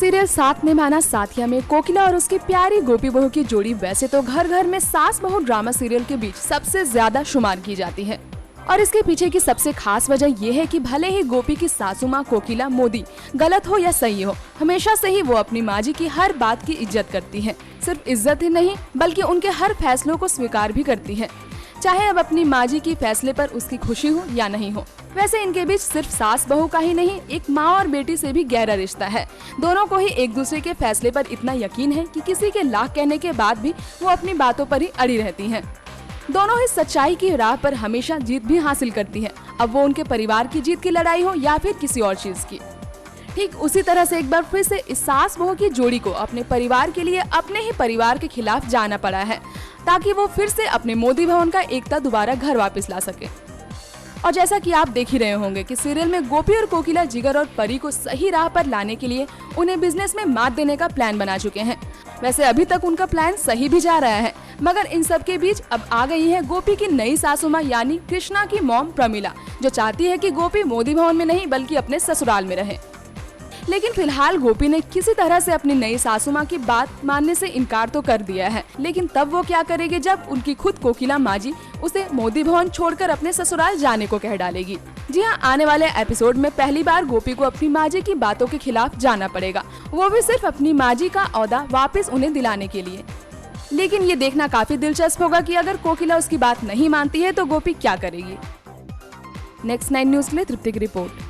Serial साथ निभाना साथिया में कोकिला और उसकी प्यारी गोपी बहू की जोड़ी वैसे तो घर घर में सास बहू ड्रामा सीरियल के बीच सबसे ज्यादा शुमार की जाती है और इसके पीछे की सबसे खास वजह ये है कि भले ही गोपी की सासू माँ कोकिला मोदी गलत हो या सही हो, हमेशा से ही वो अपनी माँ जी की हर बात की इज्जत करती है। सिर्फ इज्जत ही नहीं बल्कि उनके हर फैसलों को स्वीकार भी करती है, चाहे अब अपनी माँ जी की फैसले पर उसकी खुशी हो या नहीं हो। वैसे इनके बीच सिर्फ सास बहू का ही नहीं, एक माँ और बेटी से भी गहरा रिश्ता है। दोनों को ही एक दूसरे के फैसले पर इतना यकीन है कि किसी के लाख कहने के बाद भी वो अपनी बातों पर ही अड़ी रहती हैं। दोनों ही सच्चाई की राह पर हमेशा जीत भी हासिल करती हैं, अब वो उनके परिवार की जीत की लड़ाई हो या फिर किसी और चीज की। ठीक उसी तरह से एक बार फिर से इस सास बहू की जोड़ी को अपने परिवार के लिए अपने ही परिवार के खिलाफ जाना पड़ा है, ताकि वो फिर से अपने मोदी भवन का एकता दोबारा घर वापस ला सके। और जैसा कि आप देख ही रहे होंगे कि सीरियल में गोपी और कोकिला जिगर और परी को सही राह पर लाने के लिए उन्हें बिजनेस में मात देने का प्लान बना चुके हैं। वैसे अभी तक उनका प्लान सही भी जा रहा है, मगर इन सब के बीच अब आ गई है गोपी की नई सासू माँ यानी कृष्णा की मॉम प्रमिला, जो चाहती है कि गोपी मोदी भवन में नहीं बल्कि अपने ससुराल में रहे। लेकिन फिलहाल गोपी ने किसी तरह से अपनी नई सासू माँ की बात मानने से इनकार तो कर दिया है, लेकिन तब वो क्या करेगी जब उनकी खुद कोकिला माँ जी उसे मोदी भवन छोड़कर अपने ससुराल जाने को कह डालेगी। जी हाँ, आने वाले एपिसोड में पहली बार गोपी को अपनी माँ जी की बातों के खिलाफ जाना पड़ेगा, वो भी सिर्फ अपनी माँ जी का ओहदा वापस उन्हें दिलाने के लिए। लेकिन ये देखना काफी दिलचस्प होगा कि अगर कोकिला उसकी बात नहीं मानती है तो गोपी क्या करेगी। नेक्स्ट 9 न्यूज के लिए तृप्ति की रिपोर्ट।